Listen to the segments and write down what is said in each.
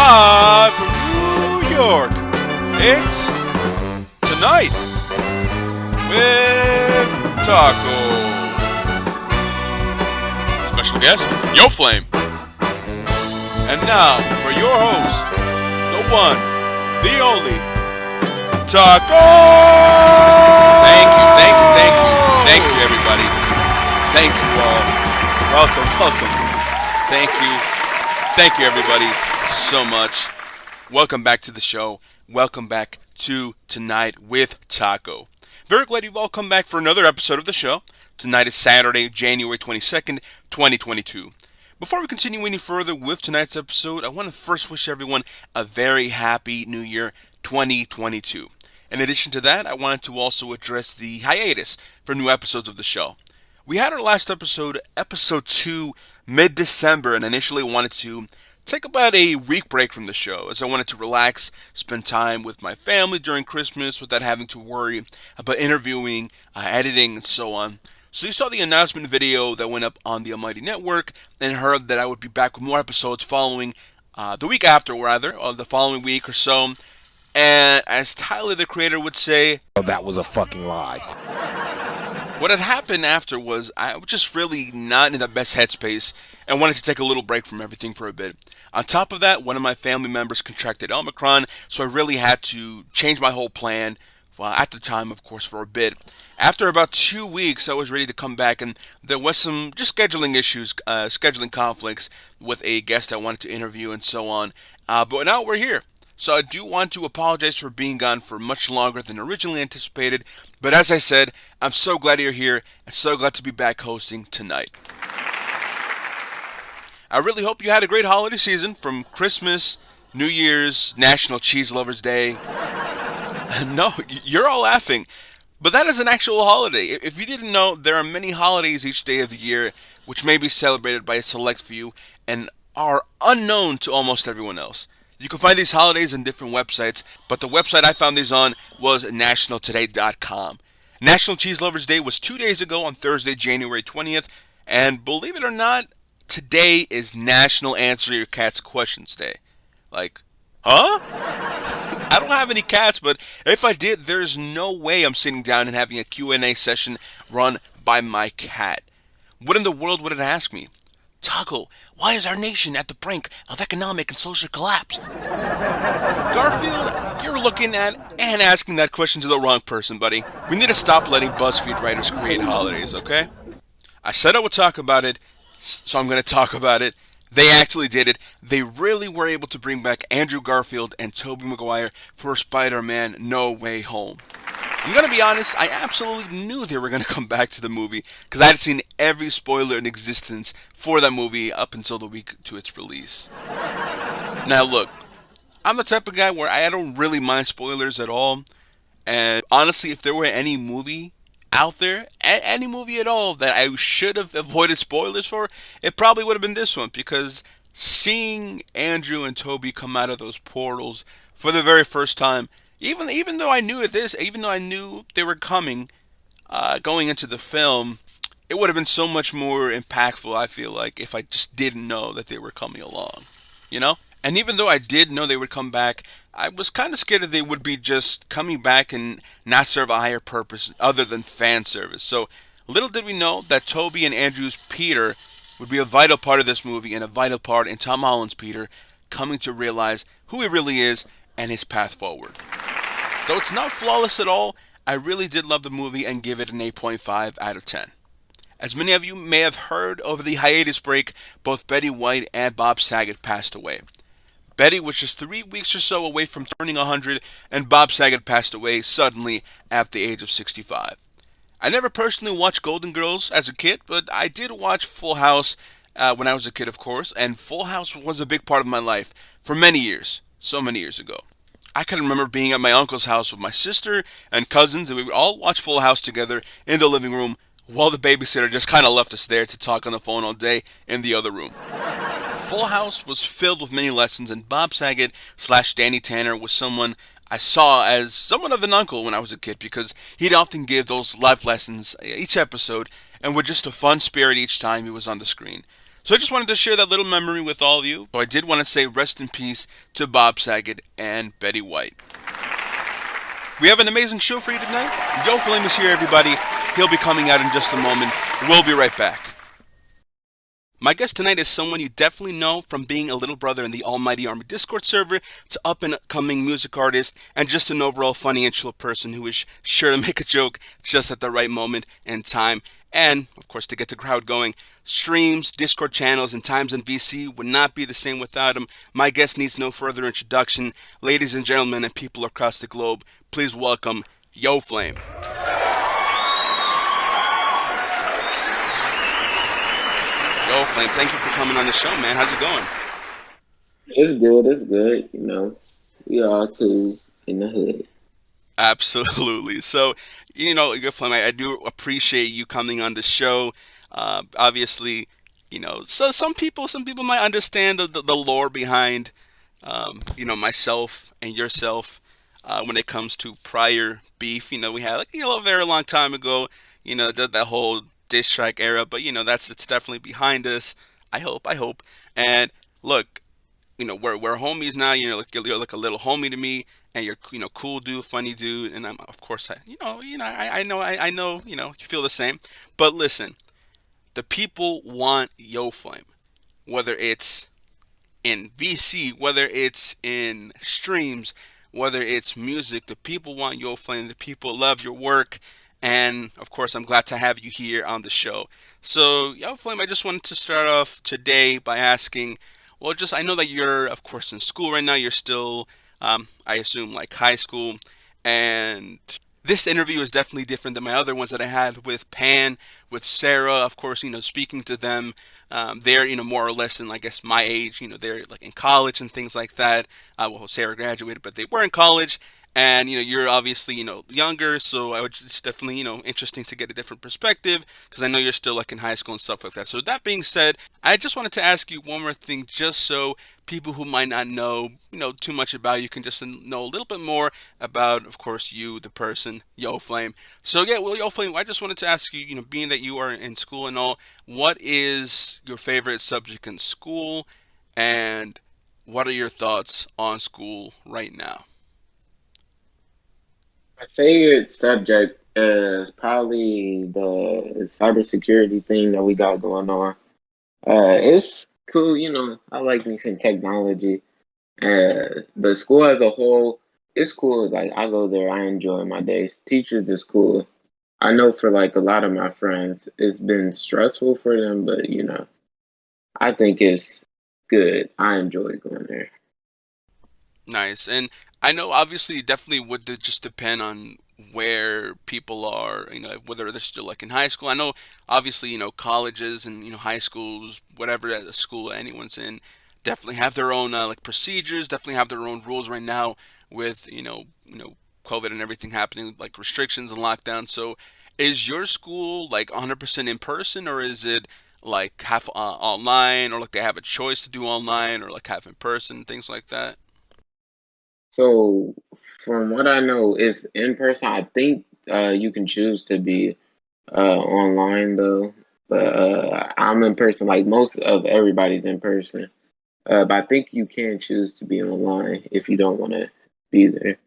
Live from New York, it's Tonight with Taco. Special guest, Yoflame. And now, for your host, the one, the only, Taco! Thank you, everybody. Thank you all. Welcome. Thank you, everybody, so much. Welcome back to the show. Welcome back to Tonight with Taco. Very glad you've all come back for another episode of the show. Tonight is Saturday, January 22nd, 2022. Before we continue any further with tonight's episode, I want to first wish everyone a very happy New Year 2022. In addition to that, I wanted to also address the hiatus for new episodes of the show. We had our last episode, episode 2, mid-December, and initially wanted to take about a week break from the show, as I wanted to relax, spend time with my family during Christmas without having to worry about interviewing, editing, and so on. So you saw the announcement video that went up on the Almighty Network, and heard that I would be back with more episodes following the week after, or the following week or so. And as Tyler, the creator, would say, "Oh, that was a fucking lie." What had happened after was I was just really not in the best headspace and wanted to take a little break from everything for a bit. On top of that, one of my family members contracted Omicron, so I really had to change my whole plan, at the time, of course, for a bit. After about 2 weeks, I was ready to come back, and there was some just scheduling issues, scheduling conflicts with a guest I wanted to interview and so on. But now we're here. So I do want to apologize for being gone for much longer than originally anticipated. But as I said, I'm so glad you're here and so glad to be back hosting tonight. I really hope you had a great holiday season, from Christmas, New Year's, National Cheese Lovers Day. No, you're all laughing. But that is an actual holiday. If you didn't know, there are many holidays each day of the year which may be celebrated by a select few and are unknown to almost everyone else. You can find these holidays on different websites, but the website I found these on was nationaltoday.com. National Cheese Lovers Day was 2 days ago on Thursday, January 20th, and believe it or not, today is National Answer Your Cat's Questions Day. Like, huh? I don't have any cats, but if I did, there's no way I'm sitting down and having a Q&A session run by my cat. What in the world would it ask me? Taco, why is our nation at the brink of economic and social collapse? Garfield, you're looking at and asking that question to the wrong person, buddy. We need to stop letting BuzzFeed writers create holidays, okay? I said I would talk about it, so I'm going to talk about it. They actually did it. They really were able to bring back Andrew Garfield and Tobey Maguire for Spider-Man No Way Home. I'm going to be honest, I absolutely knew they were going to come back to the movie because I had seen every spoiler in existence for that movie up until the week to its release. Now look, I'm the type of guy where I don't really mind spoilers at all. And honestly, if there were any movie out there, any movie at all, that I should have avoided spoilers for, it probably would have been this one. Because seeing Andrew and Tobey come out of those portals for the very first time, even though I knew they were coming, going into the film, it would have been so much more impactful, I feel like, if I just didn't know that they were coming along, you know? And even though I did know they would come back, I was kind of scared that they would be just coming back and not serve a higher purpose other than fan service. So little did we know that Tobey and Andrew's Peter would be a vital part of this movie and a vital part in Tom Holland's Peter coming to realize who he really is and his path forward. Though it's not flawless at all, I really did love the movie and give it an 8.5 out of 10. As many of you may have heard, over the hiatus break, both Betty White and Bob Saget passed away. Betty was just 3 weeks or so away from turning 100, and Bob Saget passed away suddenly at the age of 65. I never personally watched Golden Girls as a kid, but I did watch Full House when I was a kid, of course, and Full House was a big part of my life for many years, so many years ago. I can remember being at my uncle's house with my sister and cousins, and we would all watch Full House together in the living room while the babysitter just kind of left us there to talk on the phone all day in the other room. Full House was filled with many lessons, and Bob Saget / Danny Tanner was someone I saw as somewhat of an uncle when I was a kid, because he'd often give those life lessons each episode and with just a fun spirit each time he was on the screen. So I just wanted to share that little memory with all of you. So I did want to say rest in peace to Bob Saget and Betty White. We have an amazing show for you tonight. Yoflame is here, everybody. He'll be coming out in just a moment. We'll be right back. My guest tonight is someone you definitely know from being a little brother in the Almighty Army Discord server to up and coming music artist and just an overall funny and chill person who is sure to make a joke just at the right moment and time. And, of course, to get the crowd going. Streams, Discord channels, and times in VC would not be the same without him. My guest needs no further introduction. Ladies and gentlemen and people across the globe, please welcome Yoflame. Yoflame, thank you for coming on the show, man. How's it going? It's good. It's good. We all cool in the hood. Absolutely. So, Yoflame, I do appreciate you coming on the show. Obviously, so some people might understand the lore behind, myself and yourself when it comes to prior beef. We had like a very long time ago. That whole diss track era, but that's it's definitely behind us. I hope. I hope. And look, we're homies now. You're like a little homie to me, and you're cool dude, funny dude, and I'm of course I know you feel the same. But listen, the people want Yo Flame, whether it's in VC, whether it's in streams, whether it's music. The people want Yo Flame. The people love your work. And of course, I'm glad to have you here on the show. So, Yo Flame, I just wanted to start off today by asking, well, just I know that you're, of course, in school right now. You're still, I assume, like high school. And this interview is definitely different than my other ones that I had with Pan, with Sarah. Of course, speaking to them, they're more or less in, I guess, my age. They're like in college and things like that. Well, Sarah graduated, but they were in college. And you're obviously younger, so I would it's definitely interesting to get a different perspective because I know you're still like in high school and stuff like that. So that being said, I just wanted to ask you one more thing, just so people who might not know too much about you can just know a little bit more about, of course, you, the person, Yo Flame. So yeah, well, Yo Flame, I just wanted to ask you, being that you are in school and all, what is your favorite subject in school, and what are your thoughts on school right now? My favorite subject is probably the cybersecurity thing that we got going on. It's cool. I like me some technology. But school as a whole, it's cool. Like I go there, I enjoy my days. Teachers is cool. I know for like a lot of my friends, it's been stressful for them, but I think it's good. I enjoy going there. Nice. And I know obviously it definitely would just depend on where people are, whether they're still like in high school. I know obviously, colleges and, high schools, whatever school anyone's in, definitely have their own like procedures, definitely have their own rules right now with, COVID and everything happening, like restrictions and lockdowns. So is your school like 100% in person, or is it like half online, or like they have a choice to do online or like half in person, things like that? So, from what I know, it's in person. I think you can choose to be online though, but I'm in person. Like most of everybody's in person, but I think you can choose to be online if you don't want to be there.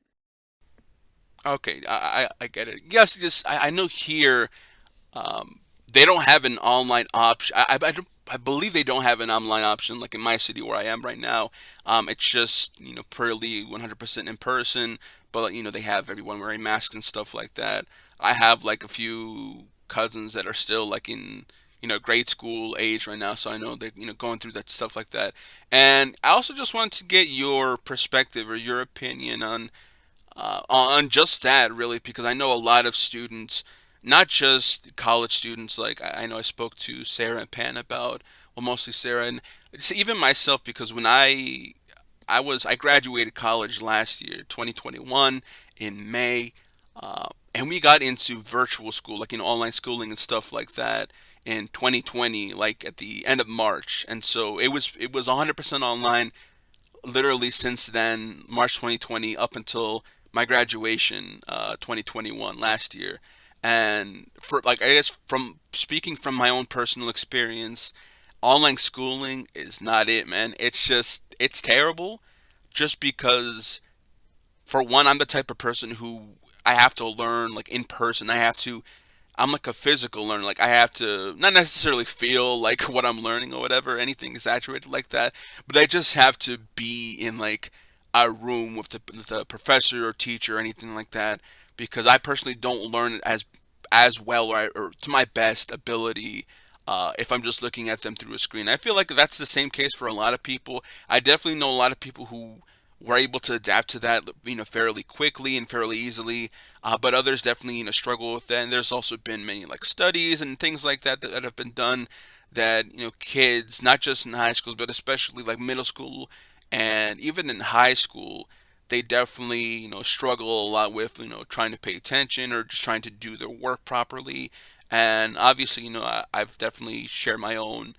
Okay, I get it. Yes, just I know here um, they don't have an online option. I believe they don't have an online option like in my city where I am right now. It's just purely 100% in person, but they have everyone wearing masks and stuff like that. I have like a few cousins that are still like in grade school age right now, so I know they're going through that stuff like that. And I also just wanted to get your perspective or your opinion on just that, really, because I know a lot of students, not just college students. Like I know I spoke to Sarah and Pan about, well, mostly Sarah, and it's even myself, because when I graduated college last year, 2021, in May, and we got into virtual school, like online schooling and stuff like that, in 2020, like at the end of March, and so it was 100% online literally since then, March 2020 up until my graduation, 2021 last year. And for like, I guess from speaking from my own personal experience, online schooling is not it, man. It's terrible just because, for one, I'm the type of person who I have to learn like in person. I'm like a physical learner. Like I have to not necessarily feel like what I'm learning or whatever, anything exaggerated like that, but I just have to be in like a room with the professor or teacher or anything like that, because I personally don't learn it as well, or to my best ability, if I'm just looking at them through a screen. I feel like that's the same case for a lot of people. I definitely know a lot of people who were able to adapt to that, fairly quickly and fairly easily, but others definitely, struggle with that. And there's also been many like studies and things like that have been done that, kids, not just in high school, but especially like middle school and even in high school, they definitely, struggle a lot with, trying to pay attention or just trying to do their work properly. And obviously, I've definitely shared my own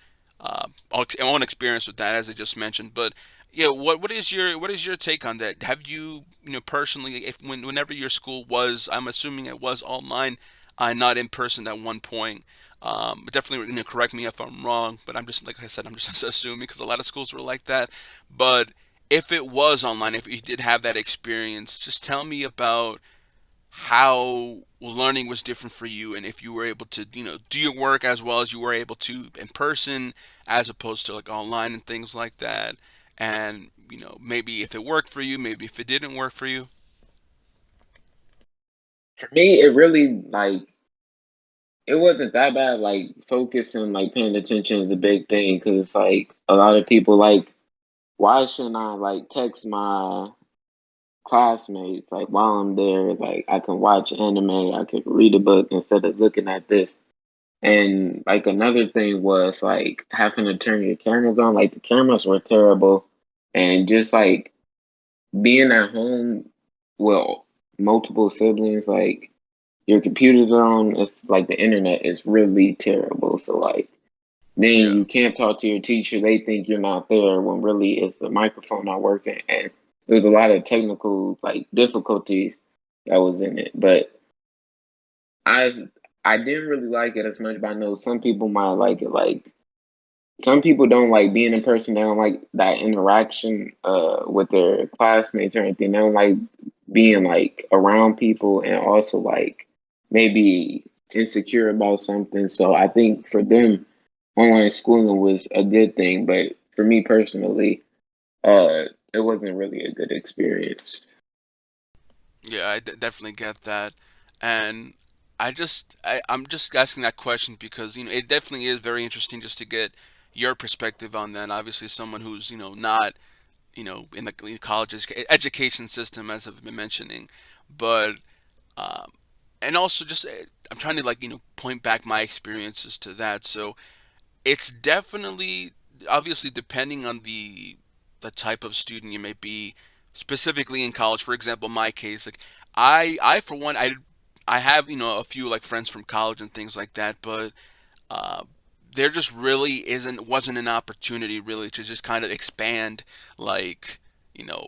experience with that, as I just mentioned. But yeah, what is your take on that? Have you, personally, if whenever your school was, I'm assuming it was online, not in person at one point. Definitely, correct me if I'm wrong, but I'm just, like I said, I'm just assuming because a lot of schools were like that. But if it was online, if you did have that experience, just tell me about how learning was different for you, and if you were able to, do your work as well as you were able to in person, as opposed to like online and things like that. And, maybe if it worked for you, maybe if it didn't work for you. For me, it really like it wasn't that bad. Like focusing, like paying attention is a big thing because it's like a lot of people like, why shouldn't I like text my classmates like while I'm there? Like I can watch anime, I could read a book instead of looking at this. And like another thing was like having to turn your cameras on. Like the cameras were terrible, and just like being at home with multiple siblings, like your computers are on, it's like the internet is really terrible. So like then Yeah. you can't talk to your teacher. They think you're not there when really it's the microphone not working. And there's a lot of technical like difficulties that was in it. But I I didn't really like it as much, but I know some people might like it. Like some people don't like being in person. They don't like that interaction with their classmates or anything. They don't like being like around people and also like maybe insecure about something. So I think for them, online schooling was a good thing. But for me personally, uh, it wasn't really a good experience. Yeah, definitely get that. And I'm just asking that question because, it definitely is very interesting just to get your perspective on that. Obviously, someone who's, not, in the college education system, as I've been mentioning. But um, and also just, I'm trying to, like, point back my experiences to that. So it's definitely, obviously, depending on the type of student you may be, specifically in college. For example, my case, like, I for one, I have, a few like friends from college and things like that, but uh, there just really wasn't an opportunity really to just kind of expand, like,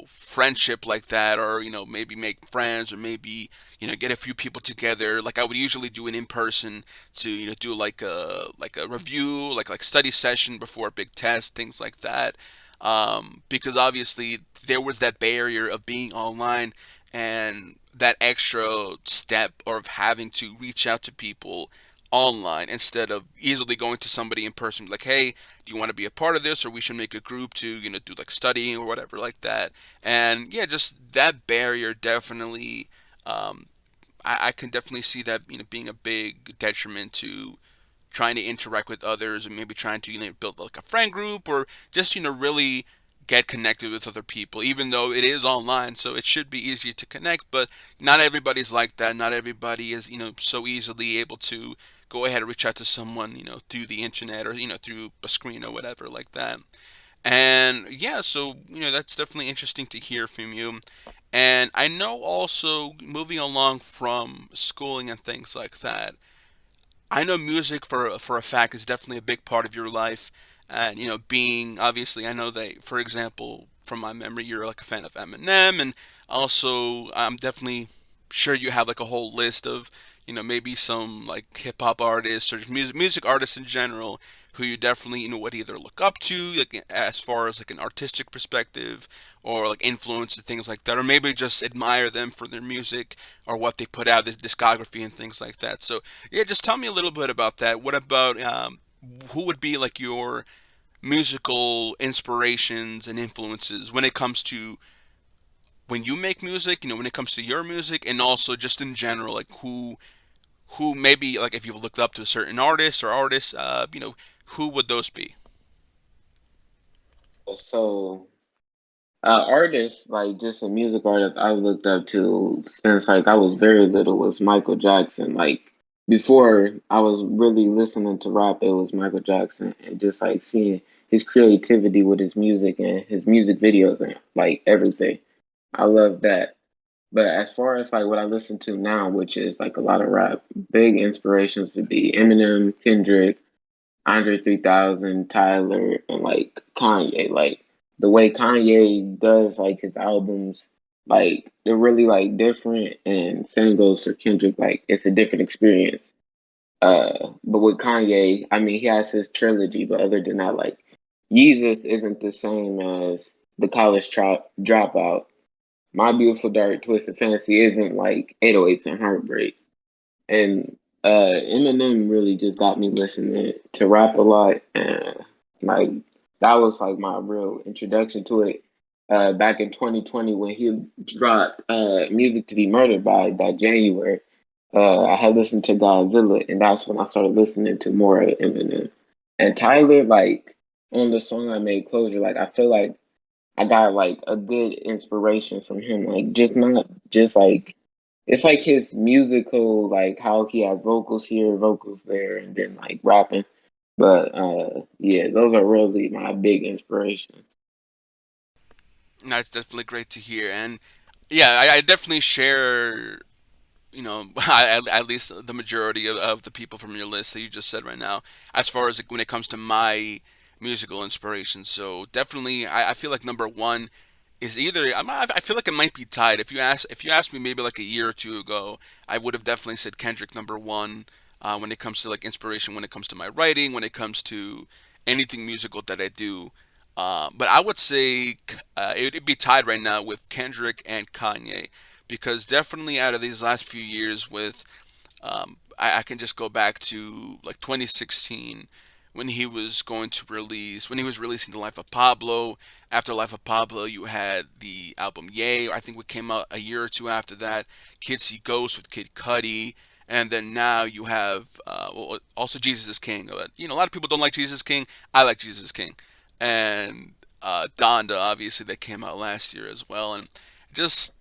friendship like that, or, maybe make friends, or maybe, get a few people together like I would usually do it in person, to, do like a review, like study session before a big test, things like that. Because obviously there was that barrier of being online, and that extra step of having to reach out to people online instead of easily going to somebody in person, like, hey, do you want to be a part of this, or we should make a group to, do like studying or whatever like that. And yeah, just that barrier definitely, um, I can definitely see that, being a big detriment to trying to interact with others, and maybe trying to, build like a friend group, or just, really get connected with other people, even though it is online, so it should be easier to connect. But not everybody's like that. Not everybody is, so easily able to go ahead and reach out to someone, through the internet, or, through a screen or whatever like that. And yeah, so, that's definitely interesting to hear from you. And I know also, moving along from schooling and things like that, I know music for a fact is definitely a big part of your life, and, being, obviously, I know that, for example, from my memory, you're like a fan of Eminem, and also I'm definitely sure you have like a whole list of, maybe some like hip hop artists, or just music artists in general, who you definitely would either look up to, like as far as like an artistic perspective, or like influence and things like that, or maybe just admire them for their music or what they put out, their discography and things like that. So yeah, just tell me a little bit about that. What about who would be like your musical inspirations and influences when it comes to when you make music, when it comes to your music, and also just in general, like who maybe like if you've looked up to a certain artist or artists, who would those be? So, artists like just a music artist I looked up to since like I was very little was Michael Jackson. Like before I was really listening to rap, it was Michael Jackson, and just like seeing his creativity with his music and his music videos and like everything. I love that. But as far as like what I listen to now, which is like a lot of rap, big inspirations would be Eminem, Kendrick, Andre 3000, Tyler, and like Kanye. Like the way Kanye does like his albums, like they're really like different. And same goes for Kendrick. Like it's a different experience. But with Kanye, I mean, he has his trilogy, but other than that, like Yeezus isn't the same as the dropout. My Beautiful Dark Twisted Fantasy isn't like 808s and Heartbreak. And Eminem really just got me listening to rap a lot, and like that was like my real introduction to it. Back in 2020 when he dropped Music to Be Murdered by that January, I had listened to Godzilla, and that's when I started listening to more of Eminem. And Tyler, like on the song I made Closure, like I feel like I got like a good inspiration from him. Like just not just like it's like his musical, like how he has vocals here, vocals there, and then like rapping. But yeah, those are really my big inspirations. That's definitely great to hear, and yeah, I definitely share at least the majority of the people from your list that you just said right now, as far as like, when it comes to my musical inspiration. So definitely, I feel like number one is either I feel like it might be tied. If you asked me maybe like a year or two ago, I would have definitely said Kendrick number one when it comes to like inspiration, when it comes to my writing, when it comes to anything musical that I do. But I would say it'd be tied right now with Kendrick and Kanye because definitely out of these last few years with I can just go back to like 2016 when when he was releasing The Life of Pablo. After Life of Pablo, you had the album Yay. I think it came out a year or two after that. Kids See Ghosts with Kid Cudi. And then now you have also Jesus is King. A lot of people don't like Jesus is King. I like Jesus is King. And Donda, obviously, that came out last year as well. And just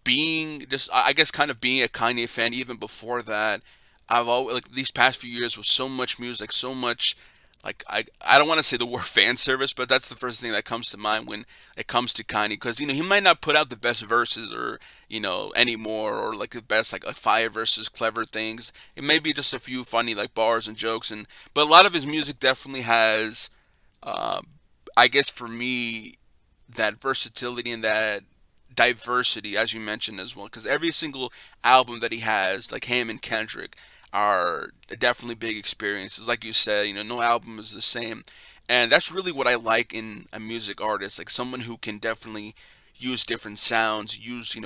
being I guess kind of being a Kanye fan even before that. I've always like these past few years with so much music, so much like I don't want to say the word fan service, but that's the first thing that comes to mind when it comes to Kanye because he might not put out the best verses or anymore or like the best like fire verses, clever things. It may be just a few funny like bars and jokes but a lot of his music definitely has uh, I guess for me that versatility and that diversity, as you mentioned as well, because every single album that he has, like him and Kendrick, are definitely big experiences. Like you said, no album is the same, and that's really what I like in a music artist, like someone who can definitely use different sounds, use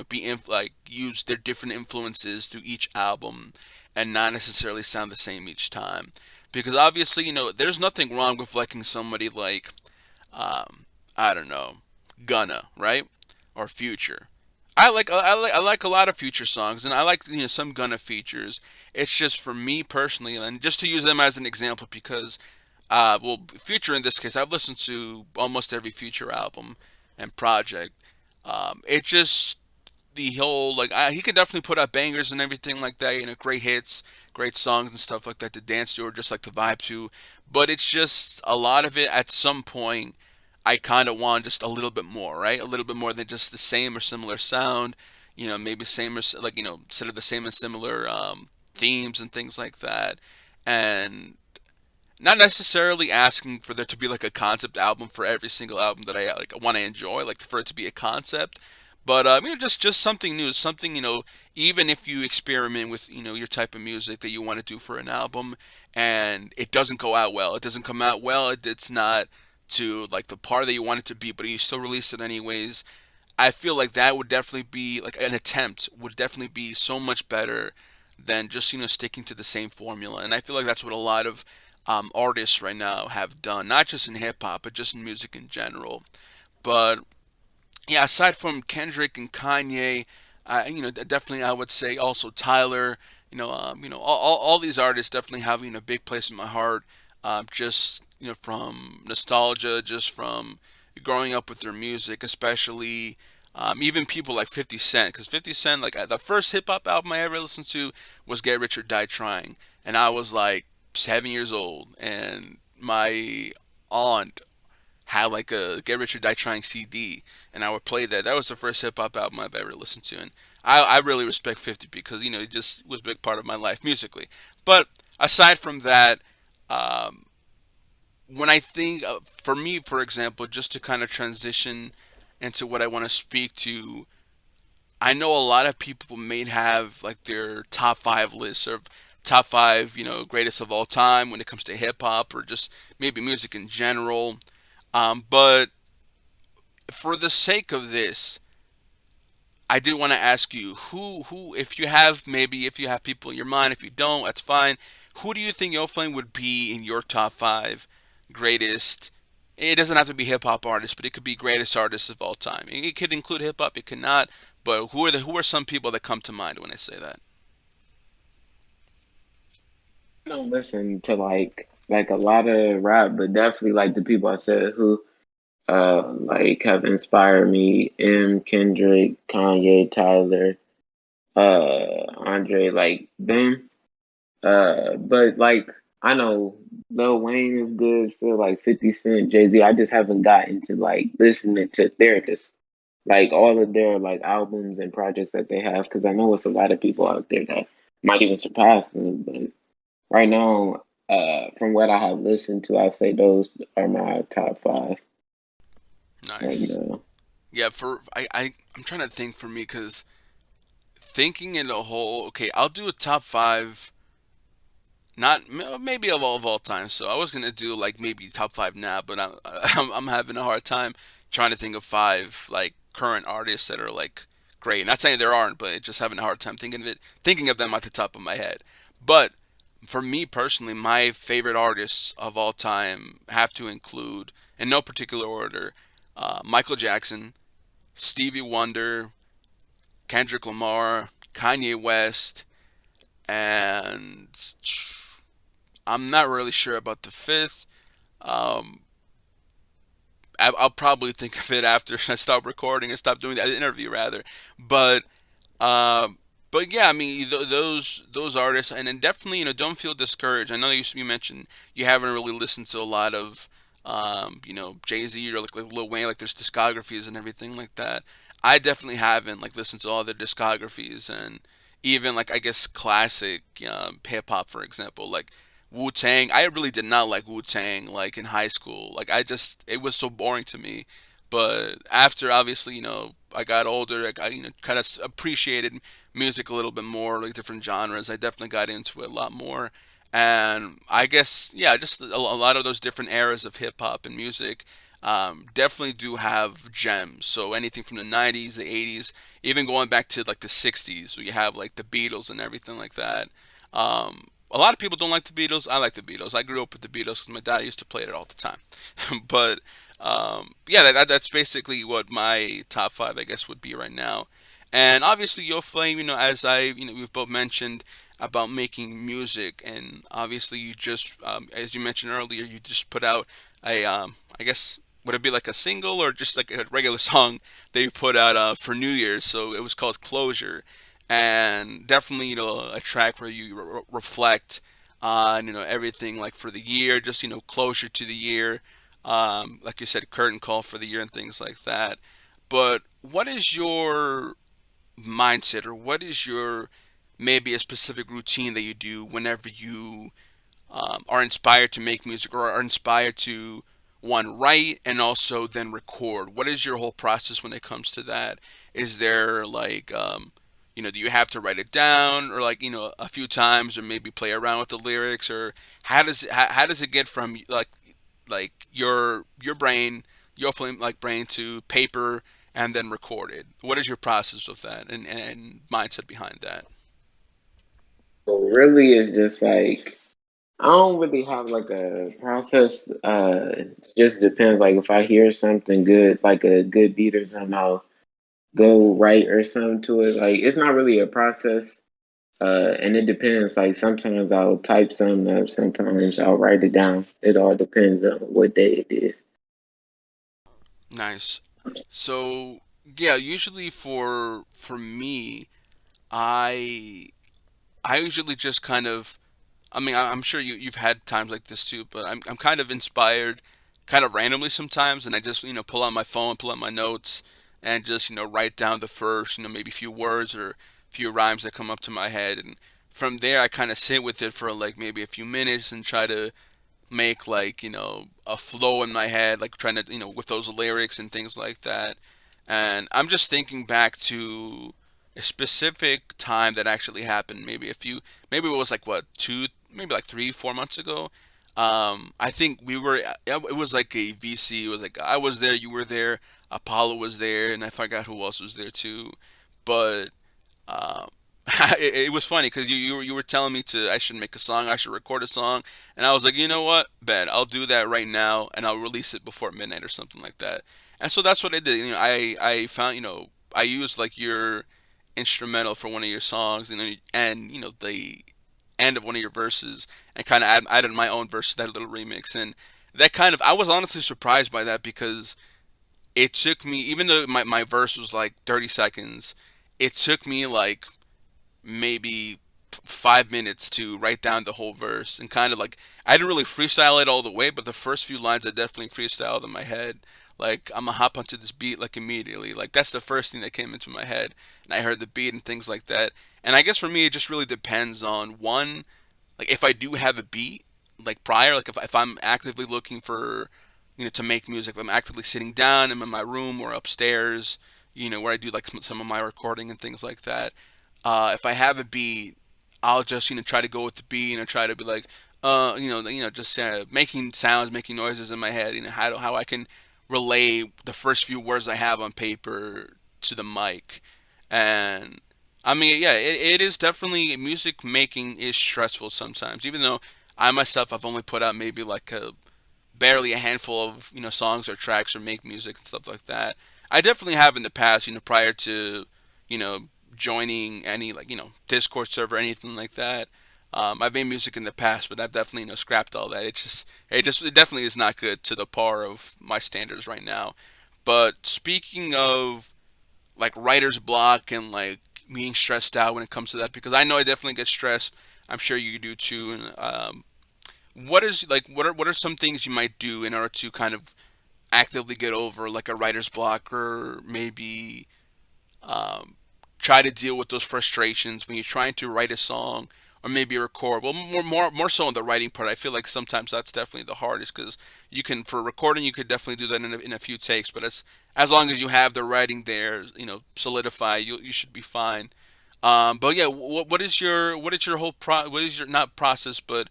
use their different influences through each album, and not necessarily sound the same each time. Because obviously, there's nothing wrong with liking somebody like um, I don't know, Gunna, right? Or Future. I like a lot of Future songs, and I like some Gunna features. It's just for me personally, and just to use them as an example, because Future in this case, I've listened to almost every Future album and project. It just the whole he could definitely put out bangers and everything like that, great hits, great songs and stuff like that to dance to or just like to vibe to. But it's just a lot of it at some point I kind of want just a little bit more, right? A little bit more than just the same or similar sound, maybe same or instead of the same and similar themes and things like that. And not necessarily asking for there to be like a concept album for every single album that I want to enjoy, like for it to be a concept, But just something new, something even if you experiment with your type of music that you want to do for an album, and it doesn't go out well, it doesn't come out well, it's not to like the part that you want it to be, but you still release it anyways. I feel like that would definitely be like an attempt would definitely be so much better than just sticking to the same formula. And I feel like that's what a lot of artists right now have done, not just in hip hop, but just in music in general. But yeah, aside from Kendrick and Kanye, definitely I would say also Tyler. All these artists definitely have a big place in my heart. Just from nostalgia, just from growing up with their music, especially even people like 50 Cent, because 50 Cent, like the first hip hop album I ever listened to was Get Rich or Die Trying, and I was like 7 years old, and my aunt had like a Get Rich or Die Trying CD, and I would play that. That was the first hip hop album I've ever listened to, and I really respect 50 because it just was a big part of my life musically. But aside from that, um, when I think for me, for example, just to kind of transition into what I want to speak to, I know a lot of people may have like their top five lists of top five, greatest of all time when it comes to hip hop or just maybe music in general. But for the sake of this, I do want to ask you who if you have maybe if you have people in your mind, if you don't, that's fine. Who do you think Yoflame would be in your top five greatest? It doesn't have to be hip hop artists, but it could be greatest artists of all time. It could include hip hop, it could not. But who are some people that come to mind when I say that? I don't listen to like a lot of rap, but definitely like the people I said who like have inspired me. Kendrick, Kanye, Tyler, Andre, like them. But like I know Lil Wayne is good, still like 50 Cent, Jay-Z. I just haven't gotten to like listening to therapists. Like all of their like albums and projects that they have, because I know it's a lot of people out there that might even surpass them. But right now, from what I have listened to, I say those are my top five right Nice. now. Yeah, I'm trying to think for me because thinking in the whole. Okay, I'll do a top five. Not maybe of all time. So I was gonna do like maybe top five now, but I'm having a hard time trying to think of five like current artists that are like great. Not saying there aren't, but just having a hard time thinking of them at the top of my head. But for me personally, my favorite artists of all time have to include, in no particular order, Michael Jackson, Stevie Wonder, Kendrick Lamar, Kanye West, and I'm not really sure about the fifth. Um, I'll probably think of it after I stop recording and stop doing the interview, rather. But um, but yeah, I mean those artists, and then definitely don't feel discouraged. I know you mentioned you haven't really listened to a lot of Jay Z or like Lil Wayne, like there's discographies and everything like that. I definitely haven't like listened to all their discographies and even like I guess classic hip hop, for example, like Wu Tang. I really did not like Wu Tang like in high school. Like I just it was so boring to me. But after obviously I got older, I kind of appreciated music a little bit more, like different genres. I definitely got into it a lot more. And I guess, yeah, just a lot of those different eras of hip hop and music definitely do have gems. So anything from the 90s, the 80s, even going back to like the 60s, so you have like the Beatles and everything like that. A lot of people don't like the Beatles. I like the Beatles. I grew up with the Beatles because my dad used to play it all the time. But yeah, that's basically what my top five, I guess, would be right now. And obviously, Yo Flame, as we've both mentioned about making music, and obviously, you just, as you mentioned earlier, you just put out I guess, would it be like a single or just like a regular song that you put out for New Year's? So it was called Closure, and definitely, a track where you reflect on, everything like for the year, just, closure to the year, like you said, curtain call for the year and things like that. But what is your mindset, or what is your maybe a specific routine that you do whenever you are inspired to make music or are inspired to one, write and also then record? What is your whole process when it comes to that? Is there like do you have to write it down or like a few times or maybe play around with the lyrics, or how does it get from like your brain, your flame like brain to paper and then record it? What is your process with that and mindset behind that? So really, it's just like I don't really have like a process. Just depends. Like if I hear something good, like a good beat or something, I'll go write or something to it. Like it's not really a process. And it depends. Like sometimes I'll type something up, sometimes I'll write it down. It all depends on what day it is. Nice. So yeah, usually for me, I I usually just kind of, I mean, I'm sure you've had times like this too, but I'm kind of inspired, kind of randomly sometimes, and I just pull out my phone, pull out my notes, and just write down the first maybe few words or few rhymes that come up to my head, and from there I kind of sit with it for like maybe a few minutes and try to make like a flow in my head, like trying to with those lyrics and things like that. And I'm just thinking back to a specific time that actually happened, maybe it was like what, two, maybe like 3 4 months ago. I think it was like a VC. It was like I was there, you were there, Apollo was there, and I forgot who else was there too. But um, it was funny because you were telling me to I should make a song, I should record a song, and I was like, you know what, bet I'll do that right now, and I'll release it before midnight or something like that. And so that's what I did. I found I used like your instrumental for one of your songs, and the end of one of your verses, and kind of added my own verse to that little remix, and that kind of I was honestly surprised by that because it took me, even though my verse was like 30 seconds, it took me like maybe 5 minutes to write down the whole verse, and kind of like I didn't really freestyle it all the way, but the first few lines I definitely freestyled in my head. Like I'm gonna hop onto this beat like immediately. Like that's the first thing that came into my head, and I heard the beat and things like that. And I guess for me, it just really depends on one, like if I do have a beat like prior, like if I'm actively looking for to make music, if I'm actively sitting down, I'm in my room or upstairs, where I do like some of my recording and things like that. If I have a beat, I'll just try to go with the beat and try to be like just making sounds, making noises in my head. How I can relay the first few words I have on paper to the mic. And I mean, yeah, it is definitely, music making is stressful sometimes. Even though I myself I've only put out maybe like a barely a handful of songs or tracks or make music and stuff like that. I definitely have in the past, prior to you know joining any like Discord server or anything like that. I've made music in the past, but I've definitely scrapped all that. It definitely is not good to the par of my standards right now. But speaking of like writer's block and like being stressed out when it comes to that, because I know I definitely get stressed. I'm sure you do too. And what are some things you might do in order to kind of actively get over like a writer's block, or maybe um, try to deal with those frustrations when you're trying to write a song or maybe record? Well, more so on the writing part. I feel like sometimes that's definitely the hardest because you can, for recording, you could definitely do that in a few takes. But as long as you have the writing there, solidify, you should be fine. But yeah, what is your whole what is your, not process, but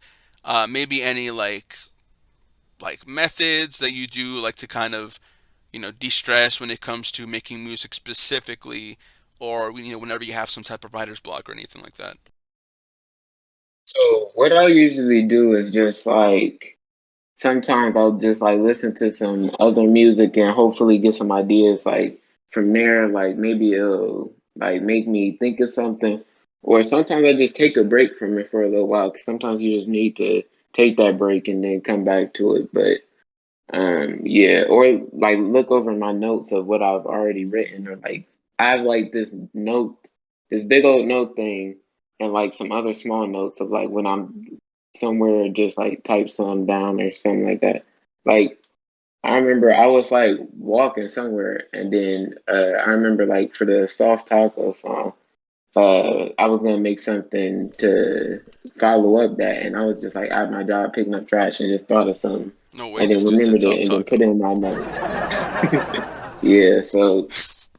maybe any like methods that you do like to kind of de-stress when it comes to making music specifically, or whenever you have some type of writer's block or anything like that? So what I usually do is just like sometimes I'll just like listen to some other music and hopefully get some ideas like from there. Like maybe it'll like make me think of something, or sometimes I just take a break from it for a little while. 'Cause sometimes you just need to take that break and then come back to it. But yeah, or like look over my notes of what I've already written, or like I have like this note, this big old note thing, and like some other small notes of like when I'm somewhere, just like type something down or something like that. Like I remember I was like walking somewhere, and then I remember like for the soft taco song, I was gonna make something to follow up that, and I was just like at my job picking up trash and just thought of something. No way, and then this dude's a remembered it tough and then put taco. it in my notes. Yeah, so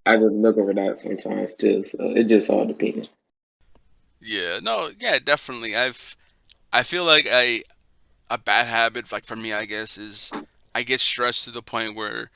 I just look over that sometimes too. So it just all depends. Yeah, no, yeah, definitely. I feel like a bad habit, like for me, I guess, is I get stressed to the point where,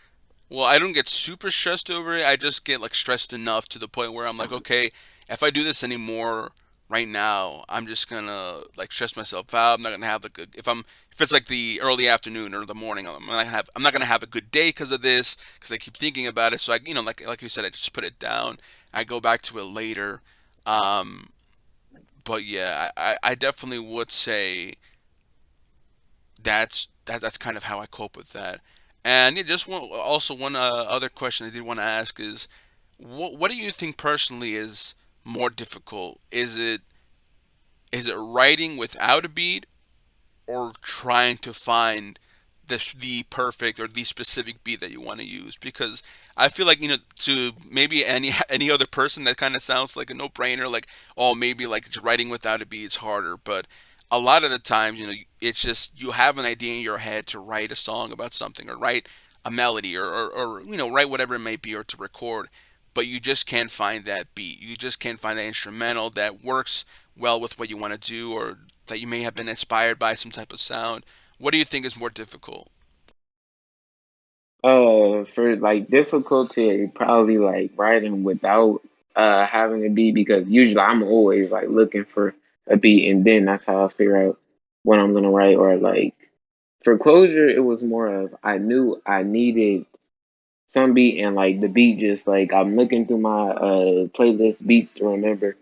well, I don't get super stressed over it. I just get like stressed enough to the point where I'm like, okay, if I do this anymore right now, I'm just gonna like stress myself out. I'm not gonna have like a, if it's like the early afternoon or the morning, I'm not gonna have a good day because of this because I keep thinking about it. So I, like you said, I just put it down. I go back to it later. Um, but yeah, I definitely would say that's kind of how I cope with that. And yeah, just one other question I did want to ask is, what do you think personally is more difficult? Is it writing without a beat or trying to find the perfect or the specific beat that you want to use? Because I feel like to maybe any other person that kind of sounds like a no brainer. Like, oh, maybe like just writing without a beat is harder, but a lot of the times, it's just you have an idea in your head to write a song about something or write a melody or write whatever it may be or to record, but you just can't find that beat. You just can't find that instrumental that works well with what you want to do or that you may have been inspired by some type of sound. What do you think is more difficult? For like difficulty, probably like writing without having a beat because usually I'm always like looking for a beat and then that's how I figure out what I'm gonna write. Or like for closure, it was more of I knew I needed some beat and like the beat just like I'm looking through my playlist beats to remember.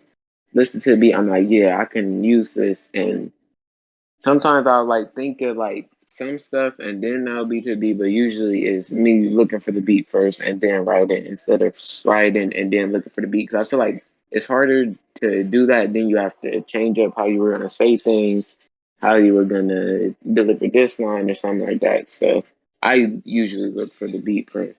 Listen to the beat, I'm like, yeah, I can use this and sometimes I'll like think of like some stuff and then I'll beat to the beat, but usually it's me looking for the beat first and then writing instead of writing and then looking for the beat. Because I feel like it's harder to do that. Then you have to change up how you were gonna say things, how you were gonna deliver this line or something like that. So I usually look for the beat first.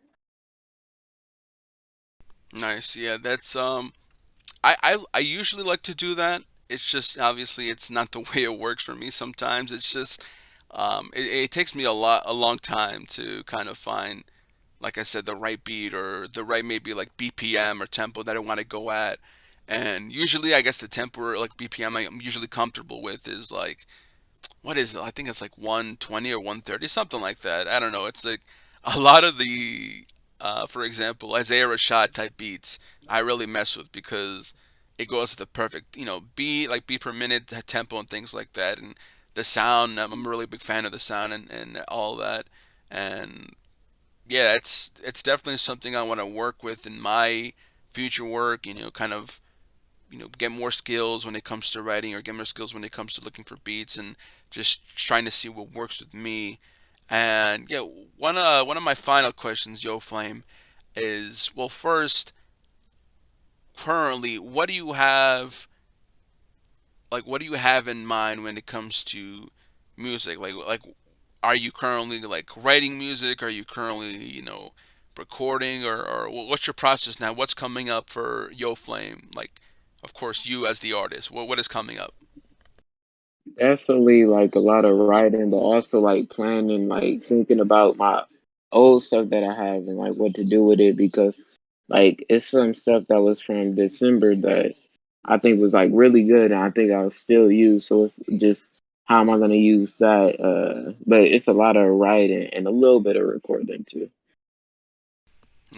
Nice. Yeah, that's I usually like to do that. It's just obviously it's not the way it works for me sometimes. It's just it takes me a long time to kind of find, like I said, the right beat or the right maybe like BPM or tempo that I want to go at. And usually, I guess the tempo or like BPM I'm usually comfortable with is like, what is it? I think it's like 120 or 130, something like that. I don't know. It's like a lot of for example, Isaiah Rashad type beats I really mess with because it goes to the perfect, beat, like beat per minute, tempo and things like that. And the sound, I'm a really big fan of the sound and all that. And yeah, it's definitely something I want to work with in my future work, kind of get more skills when it comes to writing or get more skills when it comes to looking for beats and just trying to see what works with me. And yeah, one of my final questions, Yo Flame, is, well, first, currently, what do you have in mind when it comes to music? Like are you currently like writing music? Are you currently, recording or what's your process now? What's coming up for Yo Flame? Like, of course, you as the artist. What is coming up? Definitely like a lot of writing, but also like planning, like thinking about my old stuff that I have and like what to do with it because like it's some stuff that was from December that I think was like really good and I think I'll still use. So it's just how am I gonna use that? But it's a lot of writing and a little bit of recording too.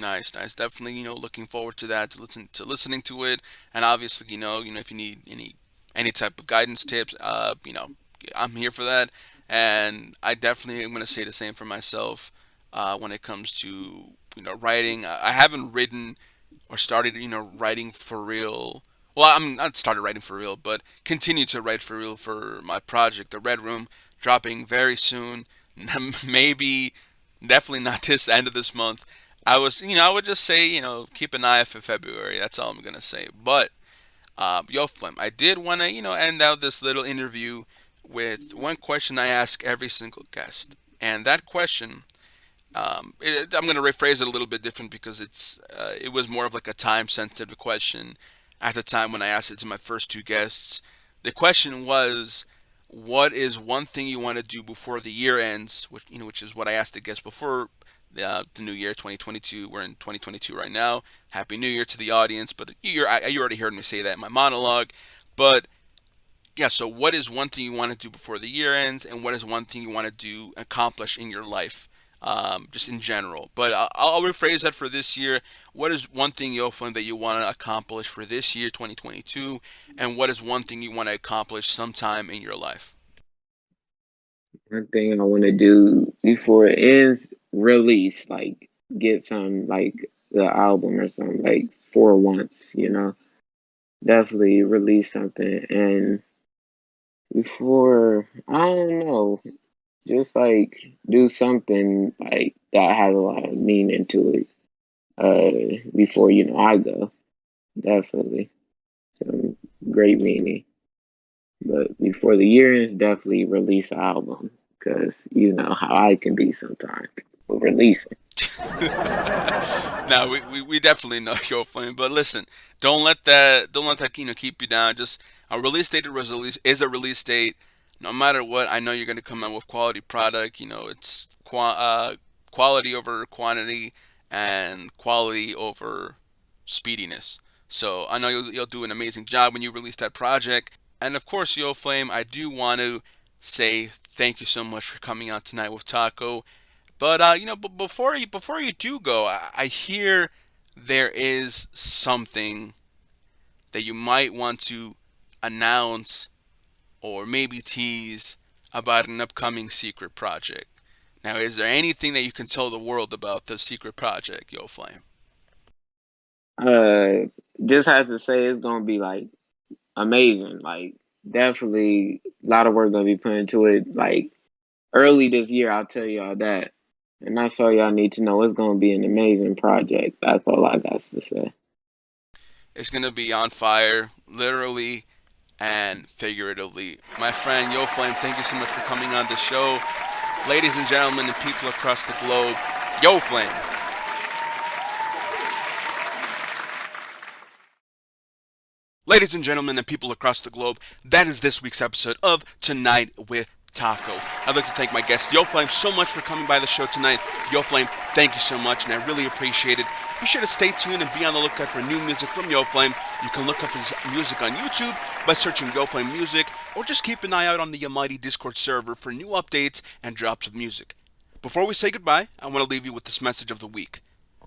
Nice, nice. Definitely, looking forward to that, to listening to it, and obviously, if you need any type of guidance tips, I'm here for that. And I definitely am going to say the same for myself when it comes to writing. I haven't written or started writing for real. Well, I'm not started writing for real, but continue to write for real for my project, The Red Room, dropping very soon. Maybe, definitely not this end of this month. I would just say, keep an eye out for February. That's all I'm gonna say. But, yo, Flem, I did want to, end out this little interview with one question I ask every single guest, and that question, I'm gonna rephrase it a little bit different because it was more of like a time-sensitive question at the time when I asked it to my first two guests. The question was, what is one thing you want to do before the year ends? Which is what I asked the guests before the new year, 2022. We're in 2022 right now. Happy New Year to the audience. But you already heard me say that in my monologue. But yeah, so what is one thing you want to do before the year ends, and what is one thing you want to do accomplish in your life, just in general? But I'll rephrase that for this year. What is one thing, Yoflame, that you want to accomplish for this year, 2022, and what is one thing you want to accomplish sometime in your life? One thing I want to do before it ends, release, like get some, like the album or something, like for once, definitely release something. And before, I don't know, just like do something like that has a lot of meaning to it. Before I go, definitely some great meaning. But before the year ends, definitely release an album because you know how I can be sometimes with releasing. Now we definitely know your flame, but listen, don't let that keep you down. Just a release date is a release date. No matter what, I know you're gonna come out with quality product. It's quality over quantity and quality over speediness. So I know you'll do an amazing job when you release that project. And of course, Yo Flame, I do want to say thank you so much for coming out tonight with Taco. But before you do go, I hear there is something that you might want to announce or maybe tease about an upcoming secret project. Now, is there anything that you can tell the world about the secret project, Yo Flame? Uh, just have to say it's gonna be like amazing. Like definitely a lot of work gonna be put into it. Like early this year, I'll tell y'all that. And that's all y'all need to know. It's gonna be an amazing project. That's all I got to say. It's gonna be on fire, literally and figuratively. My friend Yo Flame, thank you so much for coming on the show. Ladies and gentlemen, and people across the globe, Yo Flame. Ladies and gentlemen, and people across the globe, that is this week's episode of Tonight with Taco. I'd like to thank my guest, Yo Flame, so much for coming by the show tonight. Yo Flame, thank you so much, and I really appreciate it. Be sure to stay tuned and be on the lookout for new music from Yo Flame. You can look up his music on YouTube by searching Yo Flame Music, or just keep an eye out on the Almighty Discord server for new updates and drops of music. Before we say goodbye, I want to leave you with this message of the week.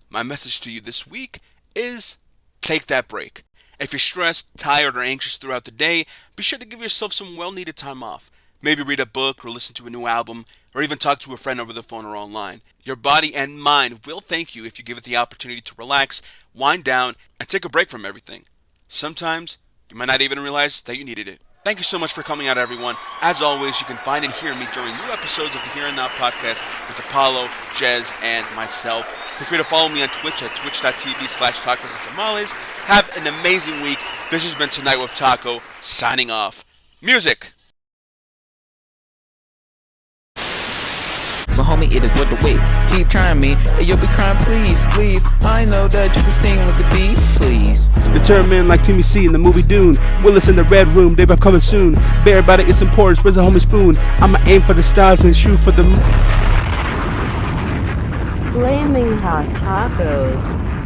My message to you this week is take that break. If you're stressed, tired, or anxious throughout the day, be sure to give yourself some well-needed time off. Maybe read a book or listen to a new album, or even talk to a friend over the phone or online. Your body and mind will thank you if you give it the opportunity to relax, wind down, and take a break from everything. Sometimes, you might not even realize that you needed it. Thank you so much for coming out, everyone. As always, you can find and hear me during new episodes of the Here and Now podcast with Apollo, Jez, and myself. Feel free to follow me on Twitch at twitch.tv/tacos and tamales. Have an amazing week. This has been Tonight with Taco, signing off. Music! But homie, it is worth the wait. Keep trying me, and you'll be crying, please leave. I know that you can sting like a bee, please. Determined like Timmy C in the movie Dune. Willis in the red room, they've coming soon. Bear about it, it's importance, where's the homie spoon? I'ma aim for the stars and shoot for the Flaming hot tacos.